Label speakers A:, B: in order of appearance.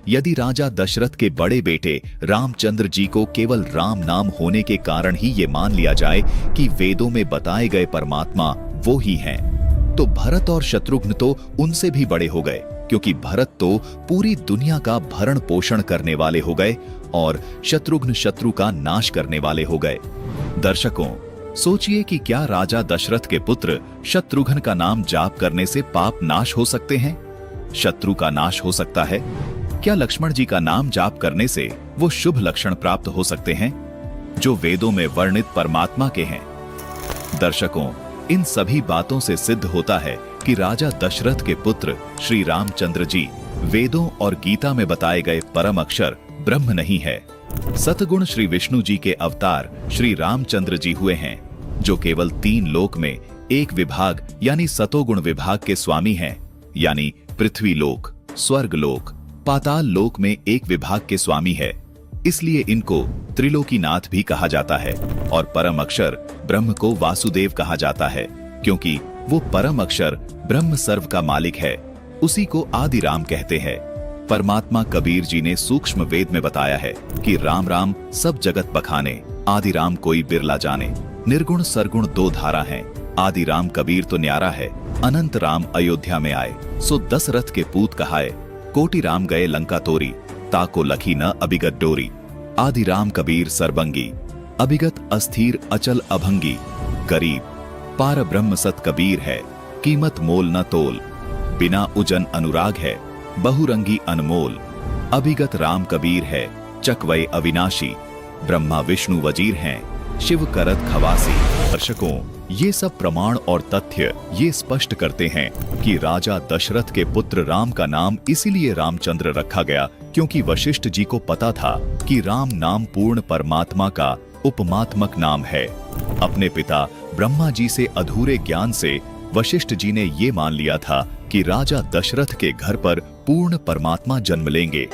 A: यदि राजा दशरथ के बड़े बेटे रामचंद्र जी को केवल राम नाम होने के कारण ही ये मान लिया जाए कि वेदों में बताए गए परमात्मा वो ही हैं, तो भरत और शत्रुघ्न तो उनसे भी बड़े हो गए, क्योंकि भरत तो पूरी दुनिया का भरण पोषण करने वाले हो गए और शत्रुघ्न शत्रु का नाश करने वाले हो गए। दर्शकों, सोचिए कि क्या राजा दशरथ के पुत्र शत्रुघ्न का नाम जाप करने से पाप नाश हो सकते हैं? शत्रु का नाश हो सकता है? क्या लक्ष्मण जी का नाम जाप करने से वो शुभ लक्षण प्राप्त हो सकते हैं जो वेदों में वर्णित परमात्मा के हैं? दर्शकों, इन सभी बातों से सिद्ध होता है कि राजा दशरथ के पुत्र श्री रामचंद्र जी वेदों और गीता में बताए गए परम अक्षर ब्रह्म नहीं है। सतगुण श्री विष्णु जी के अवतार श्री रामचंद्र जी हुए हैं, जो केवल 3 लोक में एक विभाग यानी सतोगुण विभाग के स्वामी हैं, यानी पृथ्वी लोक, स्वर्ग लोक, पाताल लोक में एक विभाग के स्वामी है। इसलिए इनको त्रिलोकीनाथ भी कहा जाता है और परम अक्षर ब्रह्म को वासुदेव कहा जाता है, क्योंकि वो परम अक्षर ब्रह्म सर्व का मालिक है। उसी को आदि राम कहते हैं। परमात्मा कबीर जी ने सूक्ष्म वेद में बताया है कि राम राम सब जगत बखाने, आदि राम कोई बिरला जाने। निर्गुण सरगुण 2 धारा हैं। आदि राम कबीर तो न्यारा है, अनंत राम अयोध्या में आए, सो दशरथ के पूत कहाए। कोटि राम गए लंका तोरी, ताको लखी न अभिगत डोरी। आदि राम कबीर सरबंगी, अभिगत अस्थिर अचल अभंगी। गरीब पार ब्रह्म सत कबीर है, कीमत मोल न तोल। बिना उजन अनुराग है, बहुरंगी अनमोल। अभिगत राम कबीर है, चकवय अविनाशी। ब्रह्मा विष्णु वजीर हैं, शिव करत खवासी। दर्शकों, ये सब प्रमाण और तथ्य ये स्पष्ट करते हैं कि राजा दशरथ के पुत्र राम का नाम इसीलिए रामचंद्र रखा गया क्योंकि वशिष्ठ जी को पता था कि राम नाम पूर्ण परमात्मा का उपमात्मक नाम है। अपने पिता ब्रह्मा जी से अधूरे ज्ञान से वशिष्ठ जी ने ये मान लिया था कि राजा दशरथ के घर पर पूर्ण परमात्मा जन्म लेंगे।